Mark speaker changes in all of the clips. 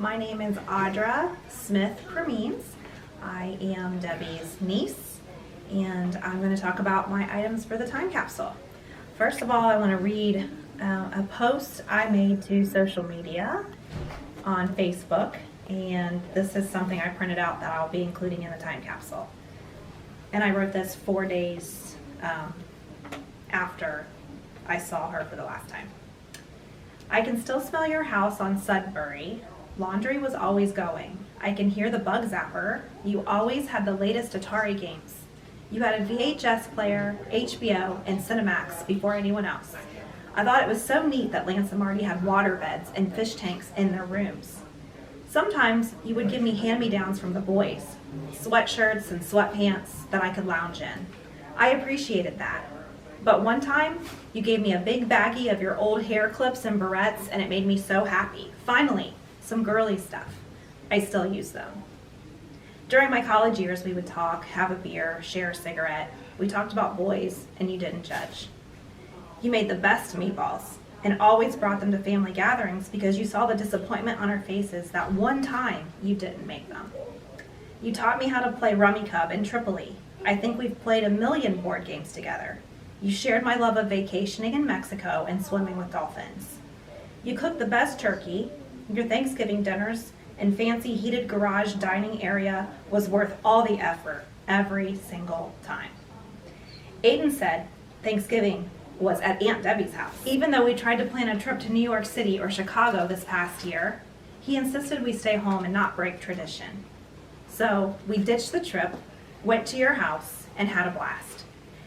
Speaker 1: My name is Audra Smith-Cremines. I am Debbie's niece, and I'm going to talk about my items for the time capsule. First of all, I want to read a post I made to social media on Facebook, and this is something I printed out that I'll be including in the time capsule. And I wrote this 4 days after I saw her for the last time. I can still smell your house on Sudbury. Laundry was always going. I can hear the bug zapper. You always had the latest Atari games. You had a VHS player, HBO, and Cinemax before anyone else. I thought it was so neat that Lance and Marty had water beds and fish tanks in their rooms. Sometimes you would give me hand-me-downs from the boys, sweatshirts and sweatpants that I could lounge in. I appreciated that. But one time, you gave me a big baggie of your old hair clips and barrettes, and it made me so happy. Finally, some girly stuff. I still use them. During my college years, we would talk, have a beer, share a cigarette. We talked about boys, and you didn't judge. You made the best meatballs, and always brought them to family gatherings because you saw the disappointment on our faces that one time you didn't make them. You taught me how to play Rummy Cub in Tripoli. I think we've played 1,000,000 board games together. You shared my love of vacationing in Mexico and swimming with dolphins. You cooked the best turkey. Your Thanksgiving dinners and fancy heated garage dining area was worth all the effort every single time. Aiden said Thanksgiving was at Aunt Debbie's house. Even though we tried to plan a trip to New York City or Chicago this past year, he insisted we stay home and not break tradition. So we ditched the trip, went to your house, and had a blast.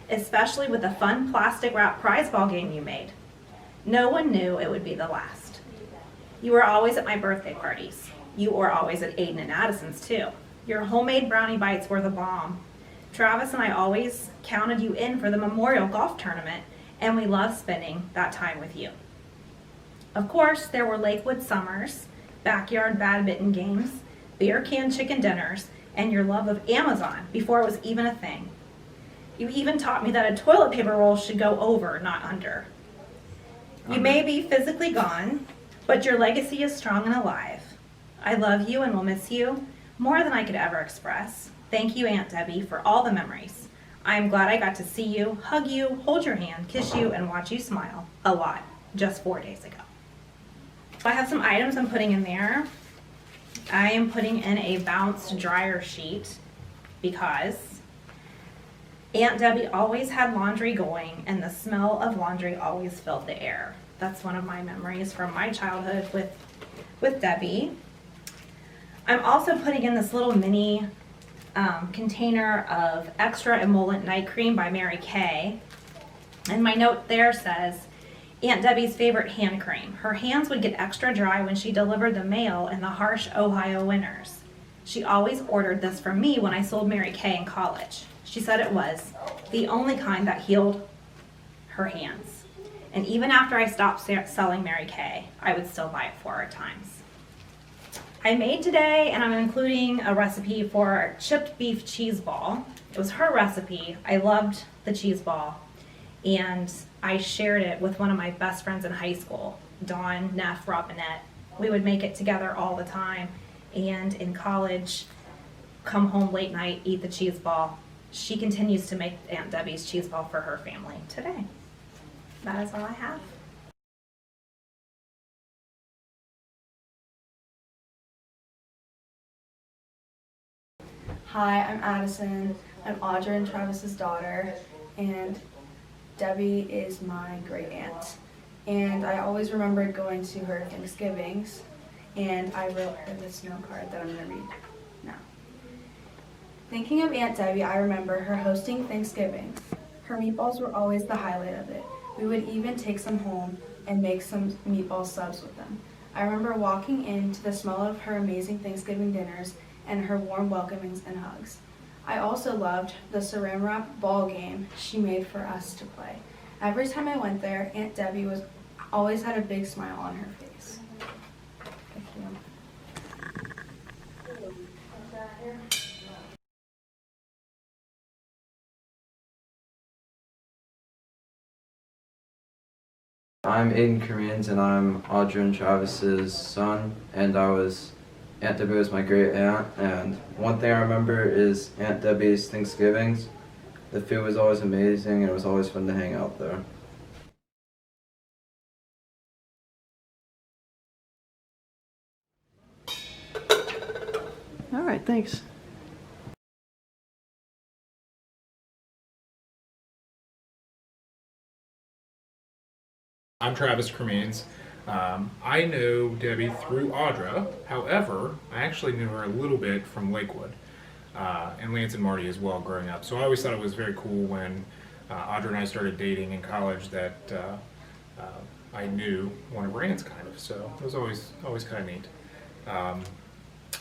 Speaker 1: Especially with the fun plastic wrap prize ball game you made. No one knew it would be the last. You were always at my birthday parties. You were always at Aiden and Addison's too. Your homemade brownie bites were the bomb. Travis and I always counted you in for the Memorial Golf Tournament, and we loved spending that time with you. Of course, there were Lakewood summers, backyard badminton games, beer can chicken dinners, and your love of Amazon before it was even a thing. You even taught me that a toilet paper roll should go over, not under. You may be physically gone, but your legacy is strong and alive. I love you and will miss you more than I could ever express. Thank you, Aunt Debbie, for all the memories. I am glad I got to see you, hug you, hold your hand, kiss you, and watch you smile a lot just 4 days ago. I have some items I'm putting in there. I am putting in a bounced dryer sheet because Aunt Debbie always had laundry going, and the smell of laundry always filled the air. That's one of my memories from my childhood with Debbie. I'm also putting in this little mini container of extra emollient night cream by Mary Kay. And my note there says, Aunt Debbie's favorite hand cream. Her hands would get extra dry when she delivered the mail in the harsh Ohio winters. She always ordered this from me when I sold Mary Kay in college. She said it was the only kind that healed her hands. And even after I stopped selling Mary Kay, I would still buy it for her at times. I made today, and I'm including a recipe for chipped beef cheese ball. It was her recipe. I loved the cheese ball, and I shared it with one of my best friends in high school, Dawn, Neff, Robinette. We would make it together all the time, and in college, come home late night, eat the cheese ball. She continues to make Aunt Debbie's cheese ball for her family today. That is all I have.
Speaker 2: Hi, I'm Addison. I'm Audra and Travis's daughter, and Debbie is my great aunt. And I always remembered going to her Thanksgivings, and I wrote her this note card that I'm going to read now. Thinking of Aunt Debbie, I remember her hosting Thanksgiving. Her meatballs were always the highlight of it. We would even take some home and make some meatball subs with them. I remember walking into the smell of her amazing Thanksgiving dinners and her warm welcomings and hugs. I also loved the saran wrap ball game she made for us to play. Every time I went there, Aunt Debbie always had a big smile on her face. Thank you.
Speaker 3: I'm Aiden Koreans, and I'm Audra and Travis's son, and I was Aunt Debbie was my great aunt, and one thing I remember is Aunt Debbie's Thanksgivings. The food was always amazing, and it was always fun to hang out there.
Speaker 4: All right, thanks.
Speaker 5: I'm Travis Cremines. I know Debbie through Audra. However, I actually knew her a little bit from Lakewood and Lance and Marty as well growing up. So I always thought it was very cool when Audra and I started dating in college that I knew one of her aunts kind of. So it was always kind of neat.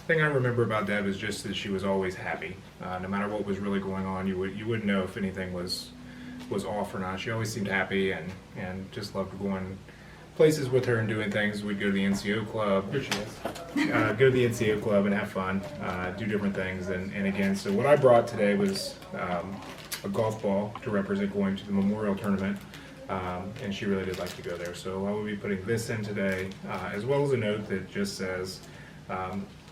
Speaker 5: Thing I remember about Deb is just that she was always happy. No matter what was really going on, you wouldn't know if anything was off or not. She always seemed happy and just loved going places with her and doing things. We'd go to the NCO club. Here she is. Go to the NCO club and have fun, do different things. And again, so what I brought today was a golf ball to represent going to the Memorial Tournament. And she really did like to go there. So I will be putting this in today, as well as a note that just says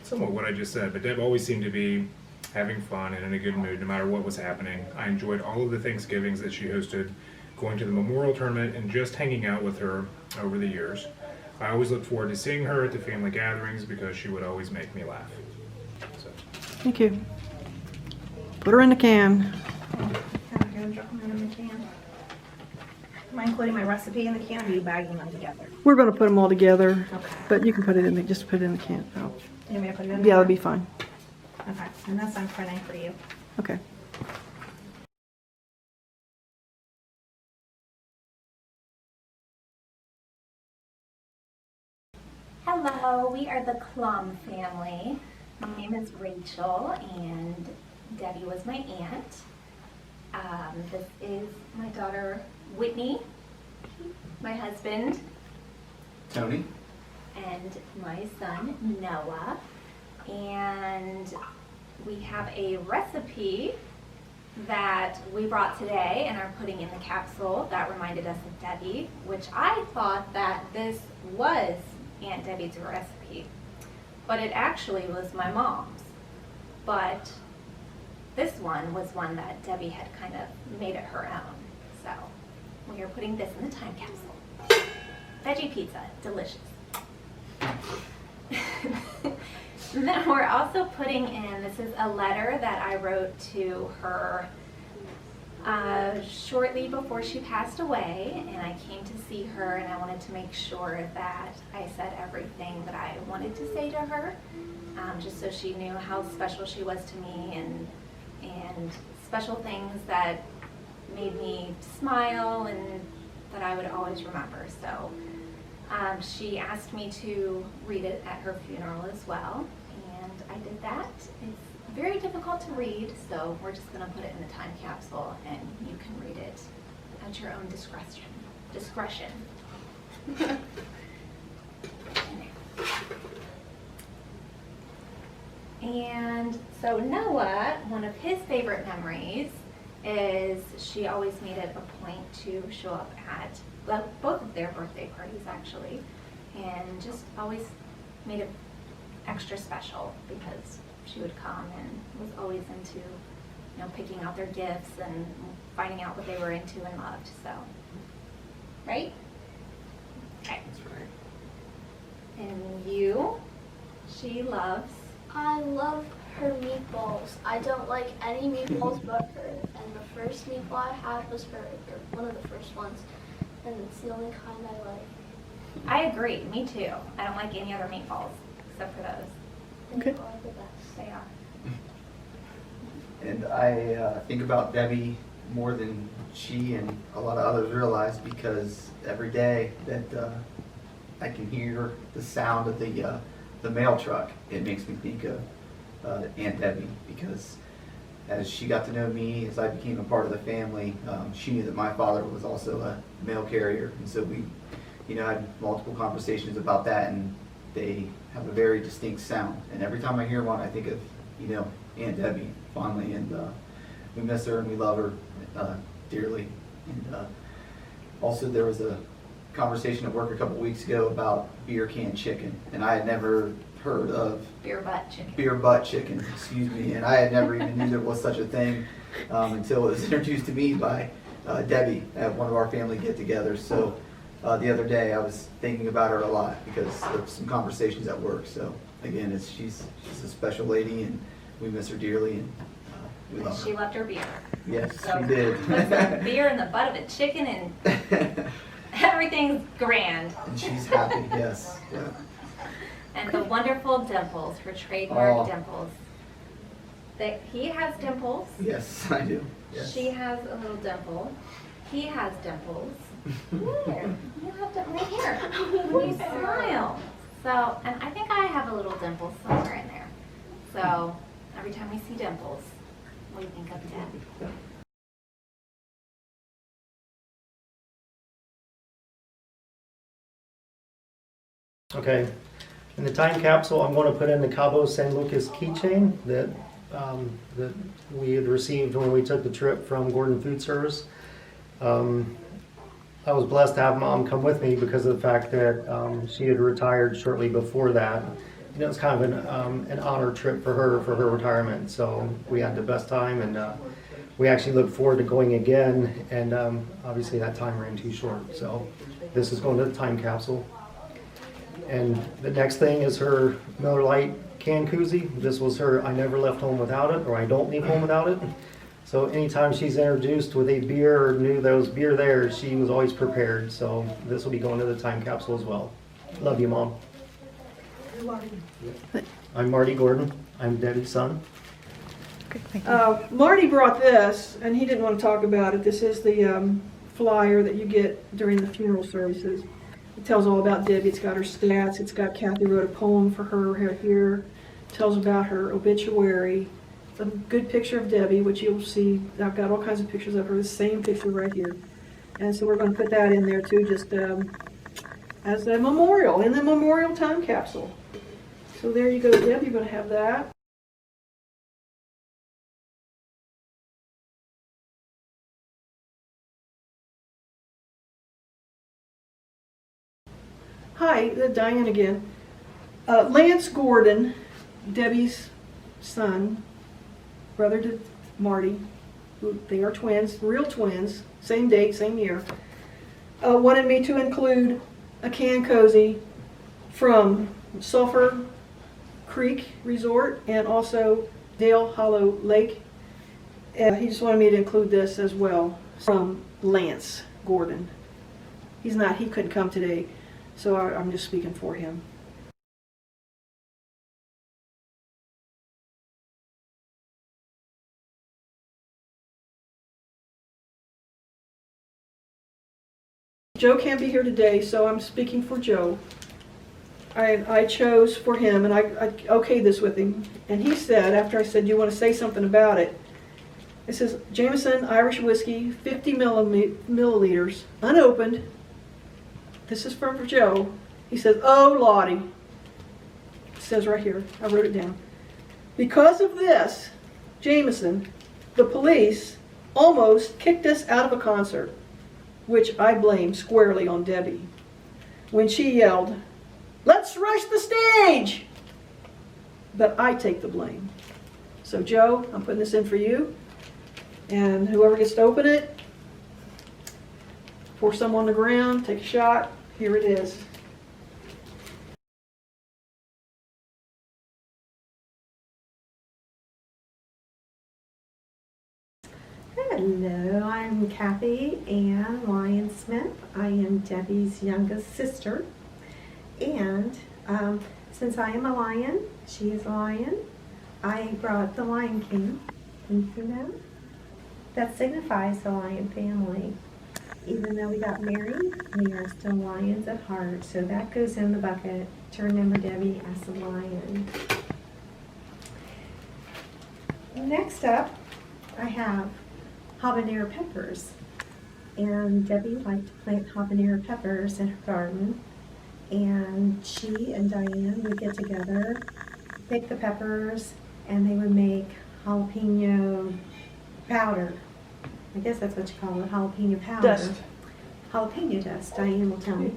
Speaker 5: somewhat what I just said. But Deb always seemed to be having fun and in a good mood no matter what was happening. I enjoyed all of the Thanksgivings that she hosted, going to the Memorial Tournament and just hanging out with her over the years. I always looked forward to seeing her at the family gatherings because she would always make me laugh. So.
Speaker 4: Thank you. Put her in the can.
Speaker 1: I'm gonna drop them in the can. Am I including my recipe in the can, or are you bagging them together?
Speaker 4: We're going to put them all together,
Speaker 1: Okay.
Speaker 4: but you can put it in the, just put it in the can. Oh.
Speaker 1: You want me to put it in
Speaker 4: Yeah,
Speaker 1: there?
Speaker 4: that'll be fine.
Speaker 1: Okay, and this I'm printing for you.
Speaker 4: Okay.
Speaker 6: Hello, we are the Klum family. My name is Rachel and Debbie was my aunt. This is my daughter Whitney, my husband,
Speaker 7: Tony.
Speaker 6: and my son Noah. And we have a recipe that we brought today and are putting in the capsule that reminded us of Debbie, which I thought that this was Aunt Debbie's recipe, but it actually was my mom's. But this one was one that Debbie had kind of made it her own. So we are putting this in the time capsule. Veggie pizza, delicious. And then we're also putting in, this is a letter that I wrote to her shortly before she passed away, and I came to see her and I wanted to make sure that I said everything that I wanted to say to her, just so she knew how special she was to me and special things that made me smile and that I would always remember. So she asked me to read it at her funeral as well, and I did that. It's very difficult to read, so we're just going to put it in the time capsule and you can read it at your own discretion. And so Noah, one of his favorite memories is she always made it a point to show up at both of their birthday parties actually, and just always made it extra special because she would come and was always into, picking out their gifts and finding out what they were into and loved. So, right? Okay.
Speaker 7: That's right.
Speaker 6: And you, she loves.
Speaker 8: I love her meatballs. I don't like any meatballs but her. And the first meatball I had was her, or one of the first ones. And it's the only kind I like.
Speaker 6: I agree, me too. I don't like any other meatballs except for those.
Speaker 8: And
Speaker 4: Okay.
Speaker 8: they are the best.
Speaker 6: They are.
Speaker 7: And I think about Debbie more than she and a lot of others realize, because every day that I can hear the sound of the mail truck, it makes me think of Aunt Debbie, because as she got to know me, as I became a part of the family, she knew that my father was also a mail carrier, and so we, had multiple conversations about that, and they have a very distinct sound. And every time I hear one, I think of, Aunt Debbie fondly, and we miss her and we love her dearly. And also there was a conversation at work a couple weeks ago about beer can chicken, and I had never heard of
Speaker 6: Beer butt chicken.
Speaker 7: beer butt chicken, excuse me, and I had never even knew there was such a thing until it was introduced to me by Debbie at one of our family get-togethers. So the other day I was thinking about her a lot because of some conversations at work. So again, she's a special lady, and we miss her dearly, and we love her.
Speaker 6: She loved her beer.
Speaker 7: Yes,
Speaker 6: So
Speaker 7: she did.
Speaker 6: put some beer in the butt of a chicken and everything's grand.
Speaker 7: And she's happy, yes. Yeah.
Speaker 6: And the wonderful dimples, her trademark
Speaker 7: Oh.
Speaker 6: dimples. He has dimples.
Speaker 7: Yes, I do. Yes.
Speaker 6: She has a little dimple. He has dimples. Where? You have to right here. When you smile. So, and I think I have a little dimple somewhere in there. So every time we see dimples, we think of Deb.
Speaker 9: Okay, in the time capsule, I'm going to put in the Cabo San Lucas keychain that that we had received when we took the trip from Gordon Food Service. I was blessed to have Mom come with me because of the fact that she had retired shortly before that. You know, it's kind of an honor trip for her retirement. So we had the best time, and we actually look forward to going again. And obviously that time ran too short. So this is going to the time capsule. And the next thing is her Miller Lite can koozie. This was her I never left home without it, or I don't leave home without it. So anytime she's introduced with a beer or knew there was beer there, she was always prepared. So this will be going to the time capsule as well. Love you, Mom. I'm Marty Gordon. I'm Debbie's son.
Speaker 4: Marty brought this, and he didn't want to talk about it. This is the flyer that you get during the funeral services. It tells all about Debbie. It's got her stats. It's got Kathy wrote a poem for her here. It tells about her obituary. It's a good picture of Debbie, which you'll see. I've got all kinds of pictures of her. The same picture right here. And so we're going to put that in there too, just as a memorial, in the Memorial Time Capsule. So there you go, Deb. You're going to have that. Hi, Diane again. Lance Gordon, Debbie's son, brother to Marty, they are twins, real twins, same date, same year, wanted me to include a can cozy from Sulphur Creek Resort and also Dale Hollow Lake. He just wanted me to include this as well from Lance Gordon. He couldn't come today. So I'm just speaking for him. Joe can't be here today, so I'm speaking for Joe. I chose for him, and I okayed this with him. And he said, after I said, "Do you want to say something about it?" It says, Jameson Irish whiskey, 50 milliliters, unopened. This is from Joe. He says, "Oh, Lottie." It says right here. I wrote it down. "Because of this, Jameson, the police almost kicked us out of a concert, which I blame squarely on Debbie, when she yelled, 'Let's rush the stage!' But I take the blame. So Joe, I'm putting this in for you, and whoever gets to open it, pour some on the ground, take a shot. Here it is.
Speaker 10: Hello, I'm Kathy Ann Lyon Smith. I am Debbie's youngest sister. And since I am a lion, she is a lion, I brought the Lion King. And you know, that signifies the lion family. Even though we got married, we are still lions at heart. So that goes in the bucket to remember Debbie as a lion. Next up, I have habanero peppers. And Debbie liked to plant habanero peppers in her garden. And she and Diane would get together, pick the peppers, and they would make jalapeno powder. I guess that's what you call it, jalapeno powder.
Speaker 4: Dust.
Speaker 10: jalapeno dust. Diane will tell me.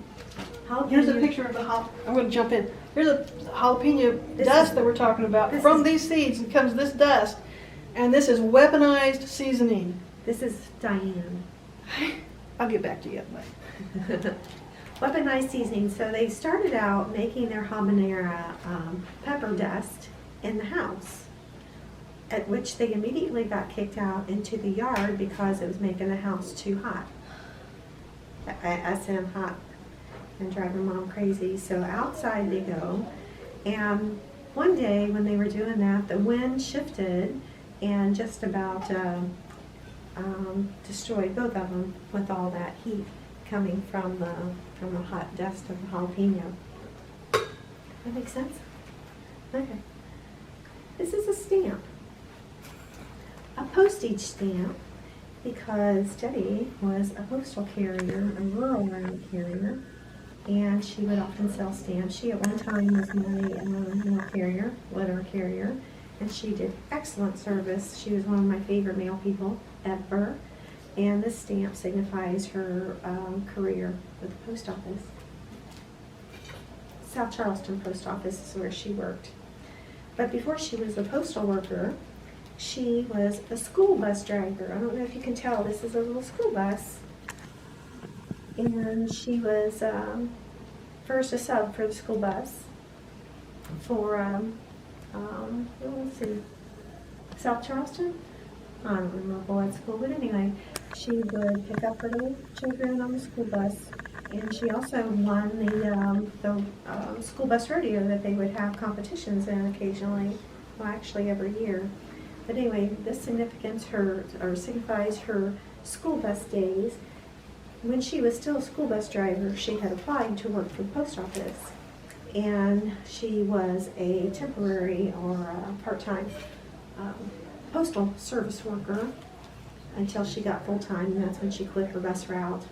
Speaker 4: Here's a
Speaker 10: Jalapeno-
Speaker 4: picture of the I'm going to jump in. Here's a jalapeno
Speaker 10: This
Speaker 4: dust
Speaker 10: is-
Speaker 4: that we're talking about.
Speaker 10: this
Speaker 4: From
Speaker 10: is-
Speaker 4: these seeds comes this dust, and this is weaponized seasoning.
Speaker 10: This is Diane.
Speaker 4: I'll get back to you.
Speaker 10: Weaponized seasoning. So they started out making their habanero pepper dust in the house, at which they immediately got kicked out into the yard because it was making the house too hot. SM hot and driving Mom crazy. So outside they go, and one day when they were doing that, the wind shifted and just about destroyed both of them with all that heat coming from the hot dust of the jalapeno. That makes sense? Okay. This is a stamp. A postage stamp, because Debbie was a postal carrier, a rural area carrier, and she would often sell stamps. She at one time was my mail carrier, letter carrier, and she did excellent service. She was one of my favorite mail people ever, and this stamp signifies her career with the post office. South Charleston Post Office is where she worked. But before she was a postal worker, she was a school bus driver. I don't know if you can tell, this is a little school bus. And she was first a sub for the school bus for, let's see, South Charleston? I don't remember what school, but anyway, she would pick up her little children on the school bus. And she also won the school bus rodeo that they would have competitions in occasionally, well, actually every year. But anyway, this signifies her school bus days. When she was still a school bus driver, she had applied to work for the post office. And she was a temporary or a part-time postal service worker until she got full-time, and that's when she quit her bus route.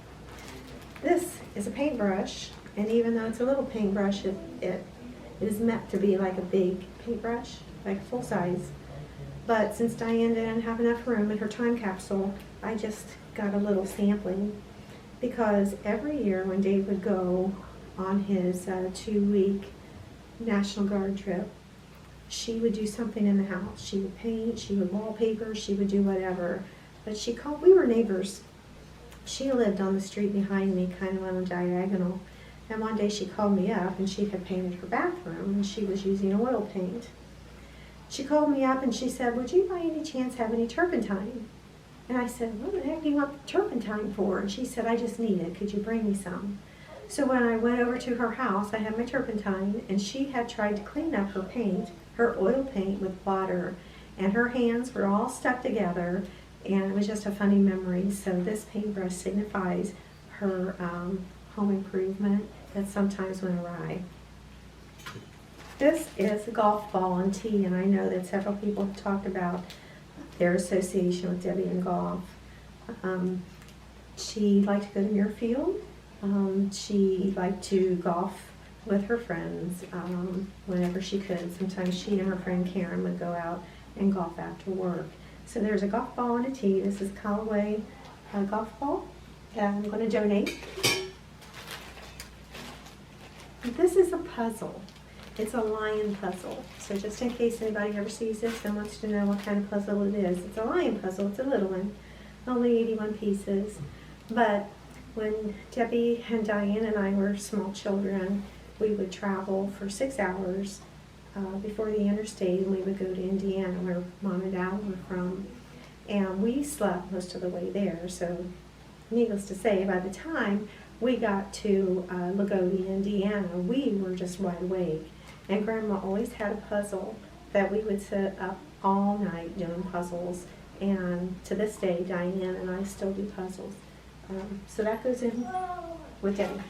Speaker 10: This is a paintbrush, and even though it's a little paintbrush, it is meant to be like a big paintbrush, like full size. But since Diane didn't have enough room in her time capsule, I just got a little sampling, because every year when Dave would go on his 2-week National Guard trip, she would do something in the house. She would paint, she would wallpaper, she would do whatever. But we were neighbors. She lived on the street behind me, kind of on a diagonal. And one day she called me up, and she had painted her bathroom, and she was using oil paint. She called me up and she said, "Would you by any chance have any turpentine?" And I said, "What the heck do you want turpentine for?" And she said, "I just need it. Could you bring me some?" So when I went over to her house, I had my turpentine, and she had tried to clean up her paint, her oil paint, with water, and her hands were all stuck together, and it was just a funny memory. So this paintbrush signifies her home improvement that sometimes went awry. This is a golf ball and tee, and I know that several people have talked about their association with Debbie and golf. She liked to go to Muirfield. She liked to golf with her friends whenever she could. Sometimes she and her friend Karen would go out and golf after work. So there's a golf ball and a tee. This is Callaway golf ball that I'm going to donate. This is a puzzle. It's a lion puzzle. So just in case anybody ever sees this and wants to know what kind of puzzle it is, it's a lion puzzle. It's a little one, only 81 pieces. But when Debbie and Diane and I were small children, we would travel for 6 hours before the interstate, and we would go to Indiana, where Mom and Dad were from. And we slept most of the way there. So needless to say, by the time we got to Lagodi, Indiana, we were just wide awake. And Grandma always had a puzzle that we would sit up all night doing puzzles. And to this day, Diane and I still do puzzles. So that goes in with Debbie.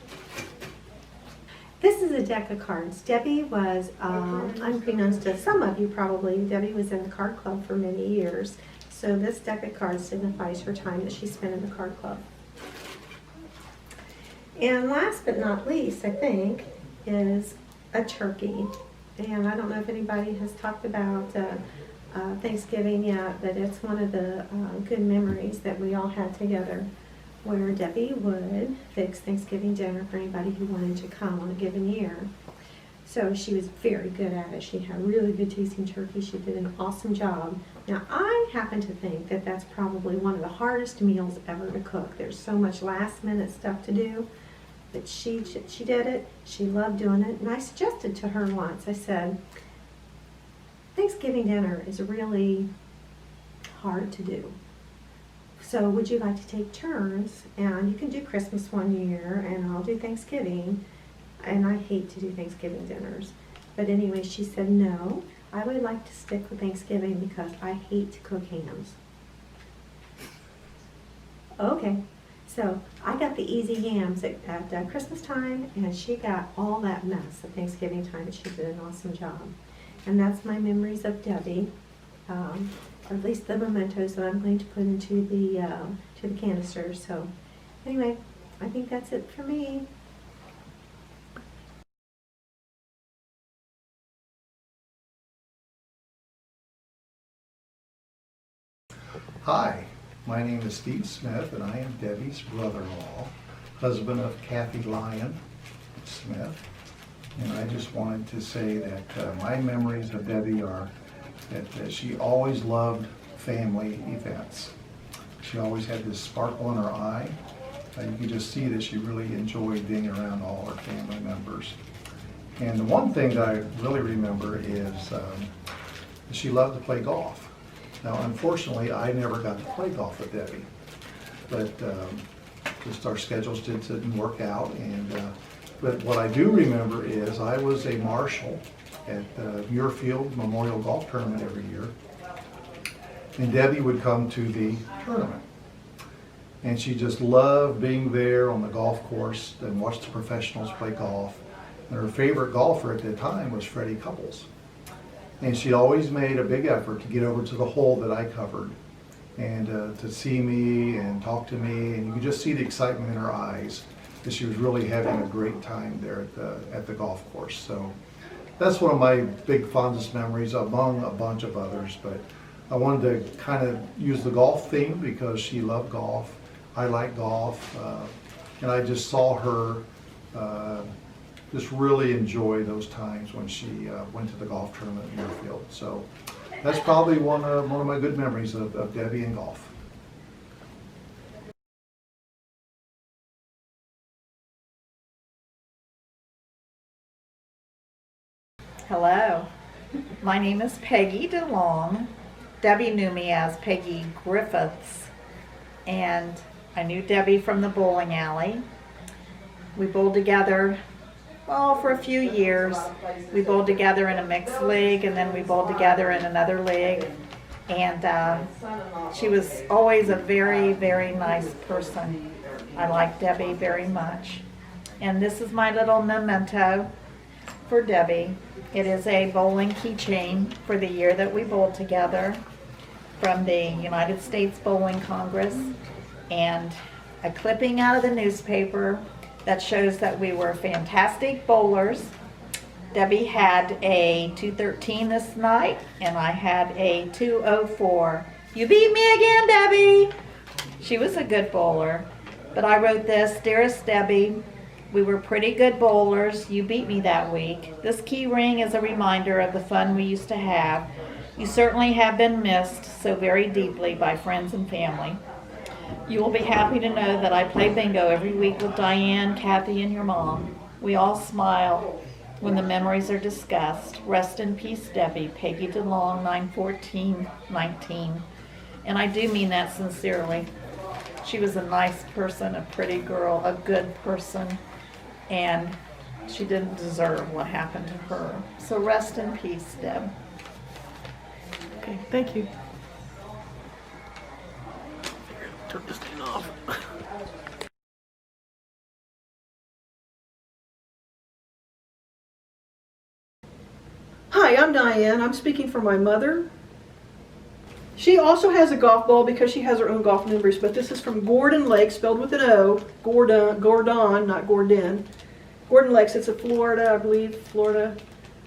Speaker 10: This is a deck of cards. Debbie was, unbeknownst to some of you probably, Debbie was in the card club for many years. So this deck of cards signifies her time that she spent in the card club. And last but not least, I think, is a turkey. And I don't know if anybody has talked about Thanksgiving yet, but it's one of the good memories that we all had together. where Debbie would fix Thanksgiving dinner for anybody who wanted to come on a given year. So she was very good at it. She had really good tasting turkey. She did an awesome job. Now, I happen to think that that's probably one of the hardest meals ever to cook. There's so much last minute stuff to do. But she did it. She loved doing it. And I suggested to her once, I said, Thanksgiving dinner is really hard to do. So would you like to take turns? And you can do Christmas one year, and I'll do Thanksgiving. And I hate to do Thanksgiving dinners. But anyway, she said, no, I would like to stick with Thanksgiving because I hate to cook hams. Okay, so I got the easy hams at Christmas time, and she got all that mess at Thanksgiving time, and she did an awesome job. And that's my memories of Debbie, or at least the mementos that I'm going to put into the canister. So anyway, I think that's it for me.
Speaker 11: Hi, my name is Steve Smith, and I am Debbie's brother-in-law, husband of Kathy Lyon Smith. And I just wanted to say that my memories of Debbie are that she always loved family events. She always had this sparkle in her eye. You could just see that she really enjoyed being around all her family members. And the one thing that I really remember is she loved to play golf. Now, unfortunately, I never got to play golf with Debbie, but just our schedules didn't work out. And but what I do remember is I was a marshal at the Muirfield Memorial Golf Tournament every year, and Debbie would come to the tournament. And she just loved being there on the golf course and watch the professionals play golf. And her favorite golfer at the time was Freddie Couples. And she always made a big effort to get over to the hole that I covered and to see me and talk to me. And you could just see the excitement in her eyes that she was really having a great time there at the golf course. So that's one of my big fondest memories among a bunch of others. But I wanted to kind of use the golf theme because she loved golf. I like golf. And I just saw her just really enjoy those times when she went to the golf tournament in Muirfield. So that's probably one of my good memories of Debbie and golf.
Speaker 12: Hello, my name is Peggy DeLong. Debbie knew me as Peggy Griffiths, and I knew Debbie from the bowling alley. We bowled together for a few years. We bowled together in a mixed league, and then we bowled together in another league. And she was always a very, very nice person. I like Debbie very much. And this is my little memento for Debbie. It is a bowling keychain for the year that we bowled together from the United States Bowling Congress, and a clipping out of the newspaper that shows that we were fantastic bowlers. Debbie had a 213 this night, and I had a 204. You beat me again, Debbie! She was a good bowler. But I wrote this, Dearest Debbie, we were pretty good bowlers. You beat me that week. This key ring is a reminder of the fun we used to have. You certainly have been missed so very deeply by friends and family. You will be happy to know that I play bingo every week with Diane, Kathy, and your mom. We all smile when the memories are discussed. Rest in peace, Debbie. Peggy DeLong, 9/14/19. And I do mean that sincerely. She was a nice person, a pretty girl, a good person, and she didn't deserve what happened to her. So rest in peace, Deb.
Speaker 4: Okay, thank you. Hi, I'm Diane. I'm speaking for my mother. She also has a golf ball because she has her own golf numbers, but this is from Gordon Lake, spelled with an O. Gordon, not Gordon. Gordon Lakes, it's a Florida, I believe, Florida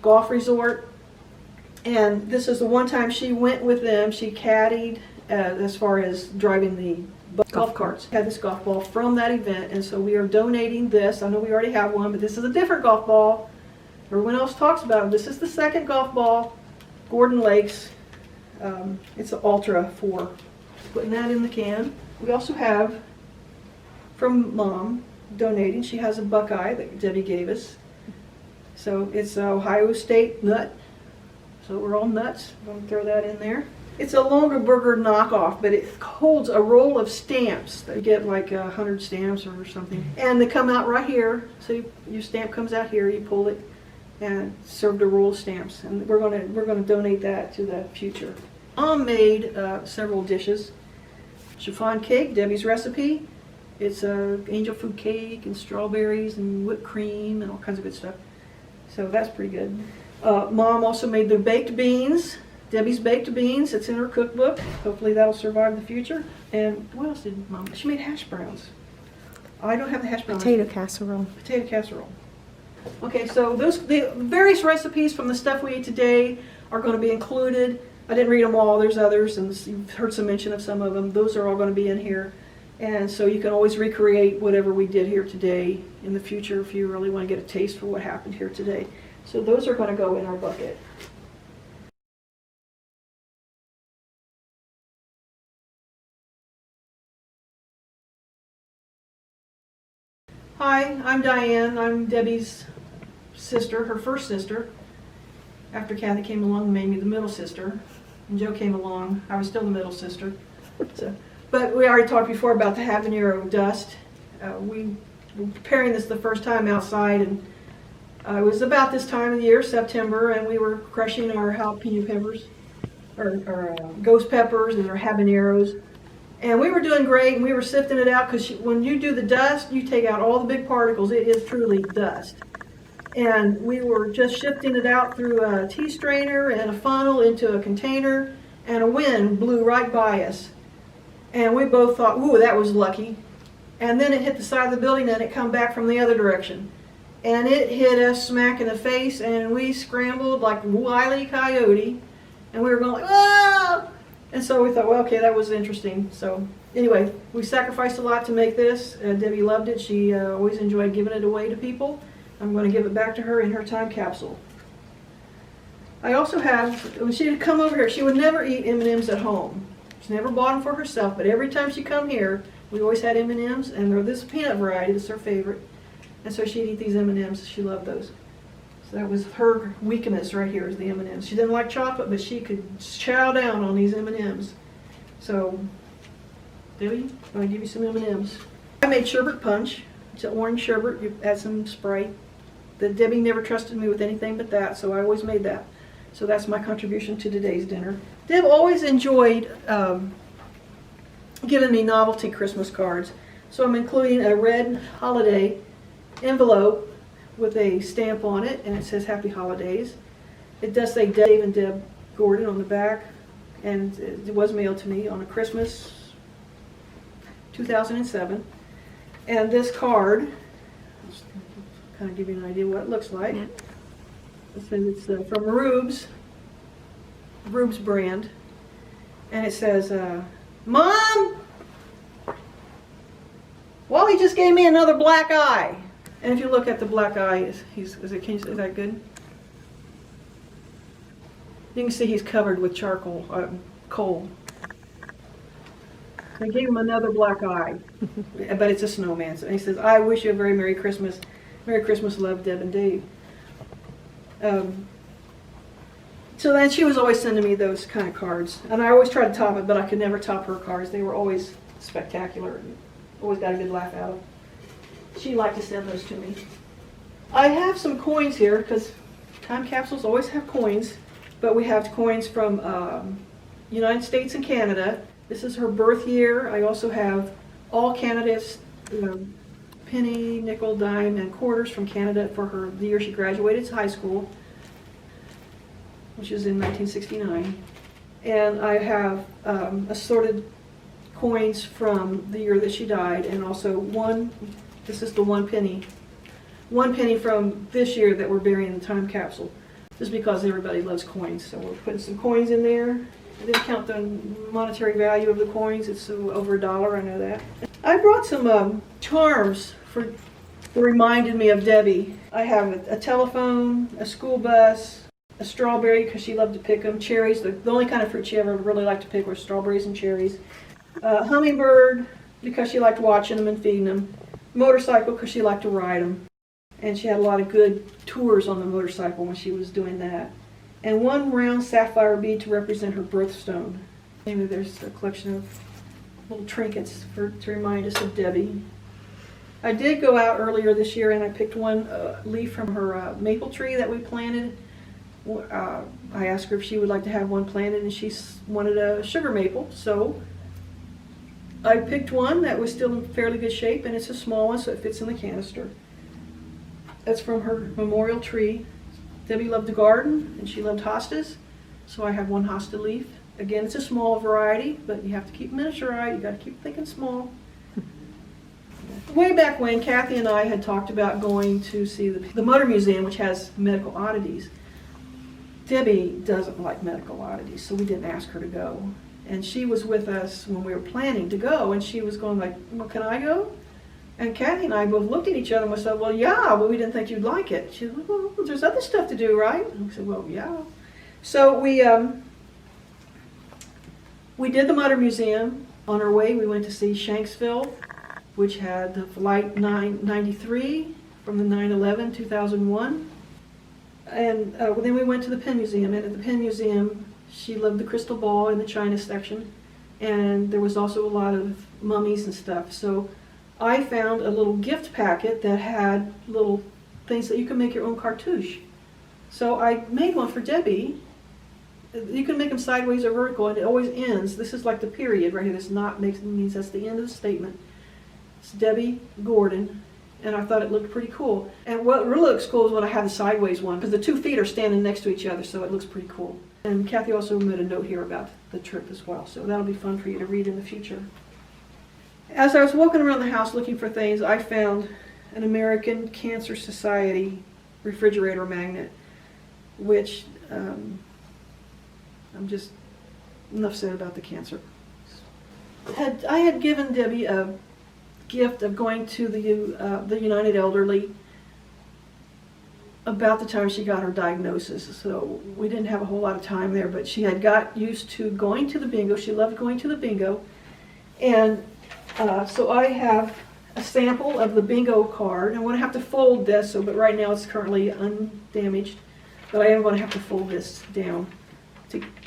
Speaker 4: golf resort. And this is the one time she went with them. She caddied as far as driving the golf carts. Had this golf ball from that event, and so we are donating this. I know we already have one, but this is a different golf ball. Everyone else talks about it. This is the second golf ball, Gordon Lakes. It's an Ultra 4. Putting that in the can. We also have from Mom donating. She has a Buckeye that Debbie gave us. So it's an Ohio State nut. So we're all nuts. I'm going to throw that in there. It's a Longer Burger knockoff, but it holds a roll of stamps. They get like 100 stamps or something. And they come out right here. So your stamp comes out here, you pull it, and served a roll of stamps. And we're gonna donate that to the future. Mom made several dishes. Chiffon cake, Debbie's recipe. It's angel food cake and strawberries and whipped cream and all kinds of good stuff. So that's pretty good. Mom also made the baked beans, Debbie's baked beans. It's in her cookbook. Hopefully that'll survive the future. And what else did Mom? She made hash browns. I don't have the hash browns.
Speaker 10: Potato casserole.
Speaker 4: Potato casserole. Okay, so the various recipes from the stuff we ate today are going to be included. I didn't read them all. There's others, and you've heard some mention of some of them. Those are all going to be in here. And so you can always recreate whatever we did here today in the future if you really want to get a taste for what happened here today. So those are going to go in our bucket. Hi, I'm Diane. I'm Debbie's sister, her first sister. After Kathy came along and made me the middle sister, and Joe came along, I was still the middle sister. But we already talked before about the habanero dust. We were preparing this the first time outside, and it was about this time of the year, September, and we were crushing our jalapeno peppers, or ghost peppers, and our habaneros. And we were doing great, and we were sifting it out, because when you do the dust, you take out all the big particles. It is truly dust. And we were just shifting it out through a tea strainer and a funnel into a container, and a wind blew right by us. And we both thought, ooh, that was lucky. And then it hit the side of the building, and it come back from the other direction. And it hit us smack in the face, and we scrambled like Wile E. Coyote. And we were going like, ah! And so we thought, well, okay, that was interesting. So anyway, we sacrificed a lot to make this. Debbie loved it. She always enjoyed giving it away to people. I'm going to give it back to her in her time capsule. I also have, when she would come over here, she would never eat M&Ms at home. She never bought them for herself, but every time she come here, we always had M&Ms, and they're this peanut variety. This is her favorite. And so she'd eat these M&Ms. She loved those. So that was her weakness right here, is the M&Ms. She didn't like chocolate, but she could chow down on these M&Ms. So, Debbie, I'm going to give you some M&Ms. I made sherbet punch. It's an orange sherbet. You add some Sprite. Debbie never trusted me with anything but that, so I always made that. So that's my contribution to today's dinner. Deb always enjoyed giving me novelty Christmas cards. So I'm including a red holiday envelope with a stamp on it, and it says Happy Holidays. It does say Dave and Deb Gordon on the back, and it was mailed to me on a Christmas 2007. And this card, just kind of give you an idea what it looks like. It says it's from Rube's brand, and it says, Mom, Wally just gave me another black eye. And if you look at the black eye, is that good? You can see he's covered with charcoal, coal. They gave him another black eye, but it's a snowman. And he says, I wish you a very Merry Christmas. Merry Christmas, love, Deb and Dave. So then she was always sending me those kind of cards. And I always tried to top it, but I could never top her cards. They were always spectacular. And always got a good laugh out of them. She liked to send those to me. I have some coins here, because time capsules always have coins. But we have coins from United States and Canada. This is her birth year. I also have all Canada's penny, nickel, dime, and quarters from Canada for the year she graduated high school, which is in 1969. And I have assorted coins from the year that she died, and also this is the 1 penny. 1 penny from this year that we're burying in the time capsule. Just because everybody loves coins. So we're putting some coins in there. I didn't count the monetary value of the coins. It's over $1, I know that. I brought some charms that reminded me of Debbie. I have a telephone, a school bus, a strawberry because she loved to pick them, cherries. The only kind of fruit she ever really liked to pick were strawberries and cherries. Hummingbird because she liked watching them and feeding them. Motorcycle because she liked to ride them. And she had a lot of good tours on the motorcycle when she was doing that. And one round sapphire bead to represent her birthstone. Maybe there's a collection of little trinkets to remind us of Debbie. I did go out earlier this year and I picked one leaf from her maple tree that we planted. I asked her if she would like to have one planted and she wanted a sugar maple. So I picked one that was still in fairly good shape and it's a small one so it fits in the canister. That's from her memorial tree. Debbie loved to garden and she loved hostas, so I have one hosta leaf. Again, it's a small variety, but you have to keep miniaturized. You got to keep thinking small. Way back when, Kathy and I had talked about going to see the Motor Museum, which has medical oddities. Debbie doesn't like medical oddities, so we didn't ask her to go. And she was with us when we were planning to go, and she was going like, well, can I go? And Kathy and I both looked at each other and we said, well, yeah, but we didn't think you'd like it. She said, well, there's other stuff to do, right? And we said, well, yeah. So we did the Motor Museum. On our way, we went to see Shanksville, which had the Flight 993 from the 9/11, 2001. And then we went to the Pen Museum. And at the Pen Museum, she loved the crystal ball in the China section. And there was also a lot of mummies and stuff. So I found a little gift packet that had little things that you can make your own cartouche. So I made one for Debbie. You can make them sideways or vertical, and it always ends. This is like the period right here. This knot means that's the end of the statement. It's Debbie Gordin, and I thought it looked pretty cool. And what really looks cool is when I have the sideways one, because the 2 feet are standing next to each other, so it looks pretty cool. And Kathy also made a note here about the trip as well, so that'll be fun for you to read in the future. As I was walking around the house looking for things, I found an American Cancer Society refrigerator magnet, which I'm just enough said about the cancer. I had given Debbie a gift of going to the United Elderly about the time she got her diagnosis, so we didn't have a whole lot of time there, but she had got used to going to the bingo. She loved going to the bingo, and so I have a sample of the bingo card. I'm going to have to fold this, but right now it's currently undamaged. But I am going to have to fold this down,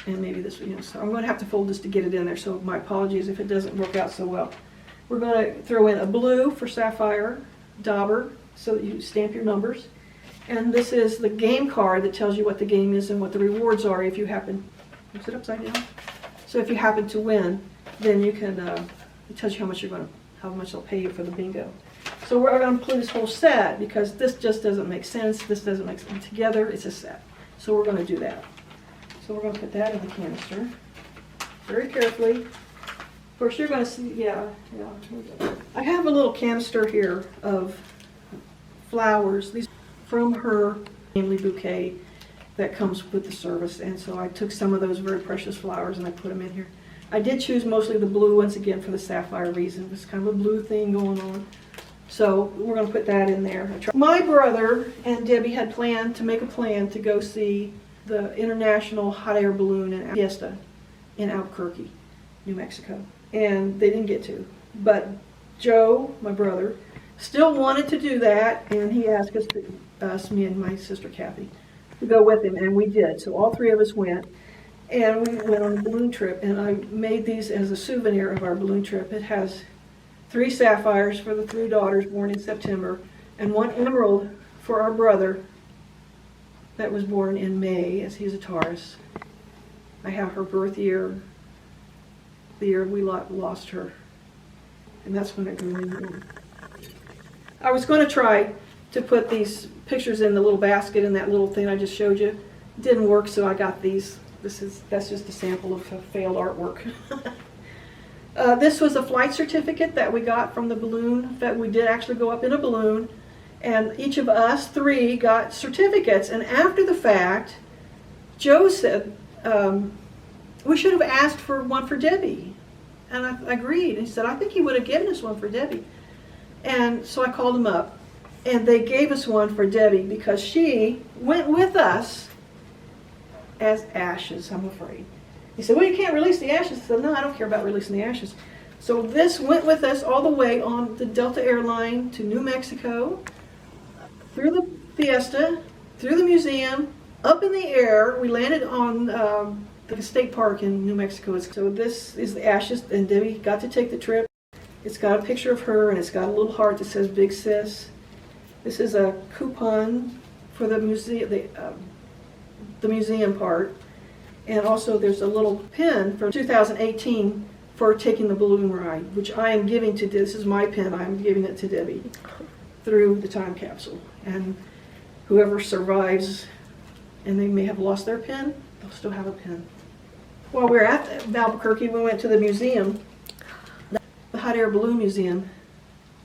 Speaker 4: and maybe this, so I'm going to have to fold this to get it in there. So my apologies if it doesn't work out so well. We're going to throw in a blue for sapphire, dauber, so that you stamp your numbers. And this is the game card that tells you what the game is and what the rewards are if you happen. Is it upside down? So if you happen to win, then you can. It tells you how much they'll pay you for the bingo. So we're going to include this whole set because this just doesn't make sense. This doesn't make sense together. It's a set. So we're going to do that. So we're going to put that in the canister very carefully. Of course, you're going to see. Yeah. I have a little canister here of flowers. These from her family bouquet that comes with the service, and so I took some of those very precious flowers and I put them in here. I did choose mostly the blue ones again for the sapphire reason. There's kind of a blue thing going on. So we're going to put that in there. My brother and Debbie had planned to make a plan to go see the International Hot Air Balloon and Fiesta in Albuquerque, New Mexico. And they didn't get to. But Joe, my brother, still wanted to do that, and he asked us, me and my sister Kathy, to go with him, and we did. So all 3 of us went. And we went on a balloon trip, and I made these as a souvenir of our balloon trip. It has 3 sapphires for the 3 daughters born in September, and 1 emerald for our brother that was born in May, as he's a Taurus. I have her birth year, the year we lost her, and that's when it grew in. I was going to try to put these pictures in the little basket in that little thing I just showed you. It didn't work, so I got these. That's just a sample of failed artwork. This was a flight certificate that we got from the balloon. That we did actually go up in a balloon, and each of us 3 got certificates. And after the fact, Joe said, we should have asked for one for Debbie. And I agreed. He said, I think he would have given us one for Debbie. And so I called him up. And they gave us one for Debbie because she went with us as ashes, I'm afraid. He said, well, you can't release the ashes. I said, no, I don't care about releasing the ashes. So this went with us all the way on the Delta airline to New Mexico, through the Fiesta, through the museum, up in the air. We landed on the state park in New Mexico. So this is the ashes, and Debbie got to take the trip. It's got a picture of her, and it's got a little heart that says Big Sis. This is a coupon for the museum, the museum part. And also there's a little pin for 2018 for taking the balloon ride, which I am giving to, this is my pin, I'm giving it to Debbie through the time capsule. And whoever survives, and they may have lost their pin, they'll still have a pin. While we were at Albuquerque, we went to the museum, the Hot Air Balloon Museum,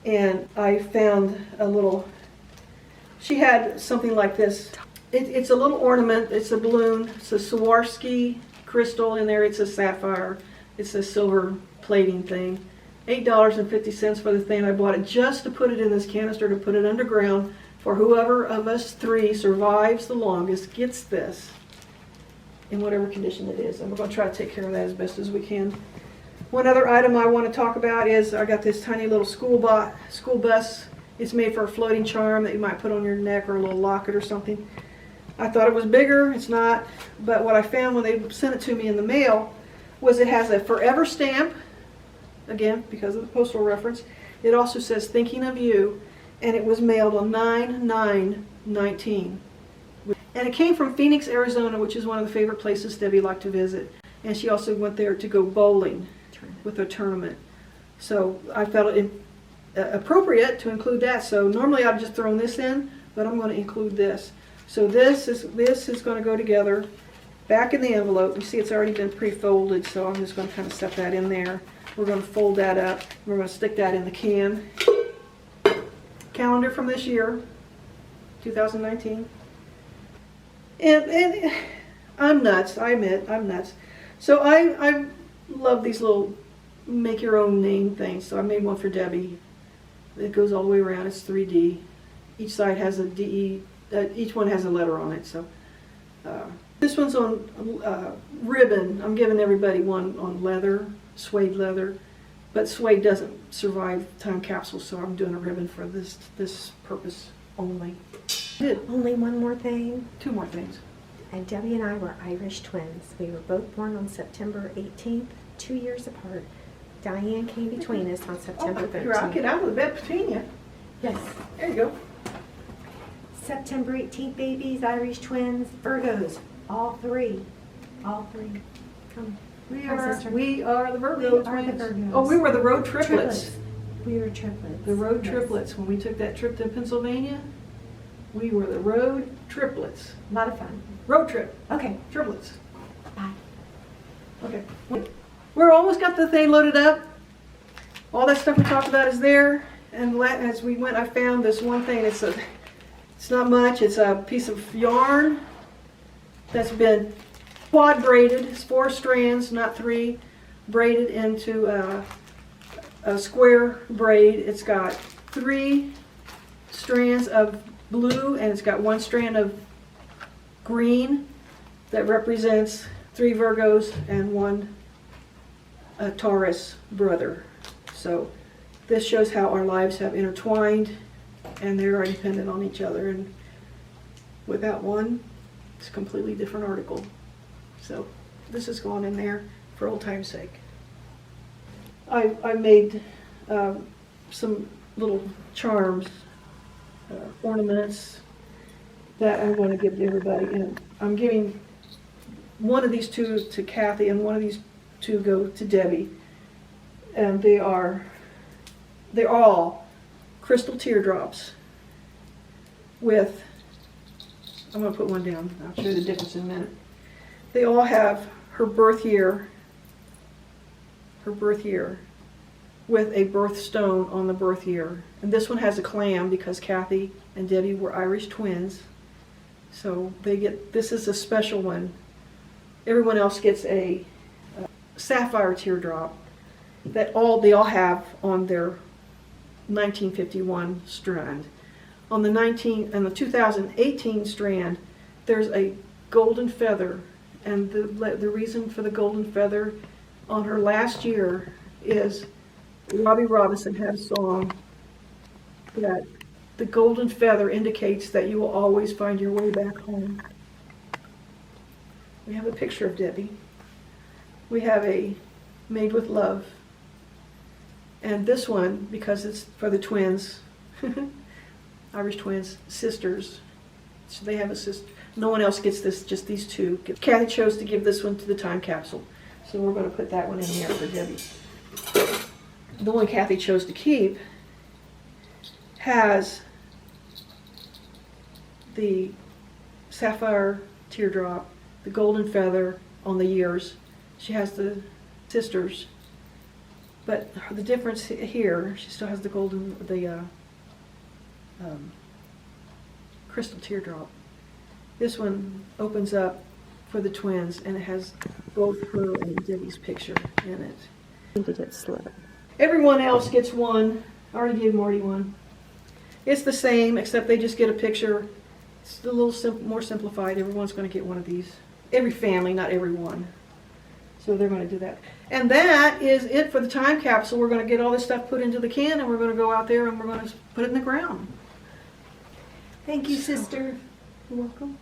Speaker 4: and I found a little, she had something like this. It's a little ornament, it's a balloon, it's a Swarovski crystal in there, it's a sapphire, it's a silver plating thing. $8.50 for the thing. I bought it just to put it in this canister, to put it underground, for whoever of us three survives the longest gets this, in whatever condition it is. And we're going to try to take care of that as best as we can. One other item I want to talk about is I got this tiny little school bus. It's made for a floating charm that you might put on your neck, or a little locket or something. I thought it was bigger, it's not, but what I found when they sent it to me in the mail was it has a forever stamp, again, because of the postal reference. It also says thinking of you, and it was mailed on 9/9/19. And it came from Phoenix, Arizona, which is one of the favorite places Debbie liked to visit. And she also went there to go bowling with a tournament. So I felt it appropriate to include that. So normally I'd just thrown this in, but I'm going to include this. So this is going to go together back in the envelope. You see it's already been pre-folded, so I'm just going to kind of set that in there. We're going to fold that up. We're going to stick that in the can. Calendar from this year, 2019. And I'm nuts, I admit, I'm nuts. So I love these little make your own name things. So I made one for Debbie. It goes all the way around, it's 3D. Each side has a DE, each one has a letter on it. So this one's on ribbon. I'm giving everybody one on leather, suede leather. But suede doesn't survive time capsule, so I'm doing a ribbon for this purpose only.
Speaker 10: Only one more thing.
Speaker 4: Two more things.
Speaker 10: And Debbie and I were Irish twins. We were both born on September 18th, 2 years apart. Diane came between us on September 13th.
Speaker 4: Here, I'll get out of the bed between you.
Speaker 10: Yes.
Speaker 4: There you go.
Speaker 10: September 18th, babies, Irish twins, Virgos, all three. All three. Come.
Speaker 4: We
Speaker 10: Hi,
Speaker 4: are
Speaker 10: sister.
Speaker 4: the Virgo
Speaker 10: We are the
Speaker 4: twins.
Speaker 10: Virgos.
Speaker 4: Oh, we were the road triplets.
Speaker 10: We were triplets.
Speaker 4: The road
Speaker 10: Yes.
Speaker 4: triplets. When we took that trip to Pennsylvania, we were the road triplets.
Speaker 10: A lot of fun.
Speaker 4: Road trip.
Speaker 10: Okay.
Speaker 4: Triplets.
Speaker 10: Bye.
Speaker 4: Okay. We're almost got the thing loaded up. All that stuff we talked about is there. And as we went, I found this one thing. It's not much. It's a piece of yarn that's been quad braided. It's 4 strands, not 3, braided into a square braid. It's got 3 strands of blue, and it's got 1 strand of green that represents 3 Virgos and 1 Taurus brother. So this shows how our lives have intertwined, and they are dependent on each other, and without one, it's a completely different article. So this has gone in there for old time's sake. I made some little charms, ornaments that I want to give to everybody. And I'm giving one of these 2 to Kathy, and one of these 2 go to Debbie. And they're all crystal teardrops with, I'm going to put one down. I'll show you the difference in a minute. They all have her birth year with a birthstone on the birth year. And this one has a clam because Kathy and Debbie were Irish twins. So they get, this is a special one. Everyone else gets a sapphire teardrop that they all have on their 1951 strand. On the 2018 strand, there's a golden feather, and the reason for the golden feather on her last year is Robbie Robinson had a song that the golden feather indicates that you will always find your way back home. We have a picture of Debbie. We have a Made with Love. And this one, because it's for the twins, Irish twins, sisters. So they have a sister. No one else gets this, just these two. Kathy chose to give this one to the time capsule. So we're going to put that one in there for Debbie. The one Kathy chose to keep has the sapphire teardrop, the golden feather on the years. She has the sisters, but the difference here, she still has the golden, crystal teardrop. This one opens up for the twins, and it has both her and Debbie's picture in it. Everyone else gets one. I already gave Marty one. It's the same, except they just get a picture. It's a little more simplified. Everyone's going to get one of these. Every family, not everyone. So they're going to do that. And that is it for the time capsule. We're going to get all this stuff put into the can, and we're going to go out there and we're going to put it in the ground.
Speaker 10: Thank you, sister.
Speaker 4: You're welcome.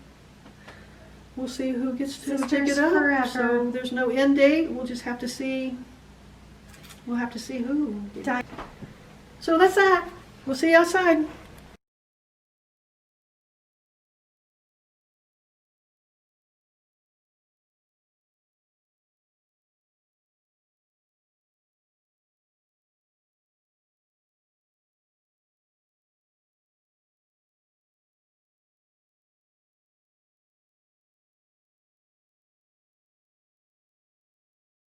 Speaker 4: We'll see who gets to
Speaker 10: Sisters
Speaker 4: pick it up.
Speaker 10: forever.
Speaker 4: So there's no end date. We'll just have to see. We'll have to see who. So that's that. We'll see you outside.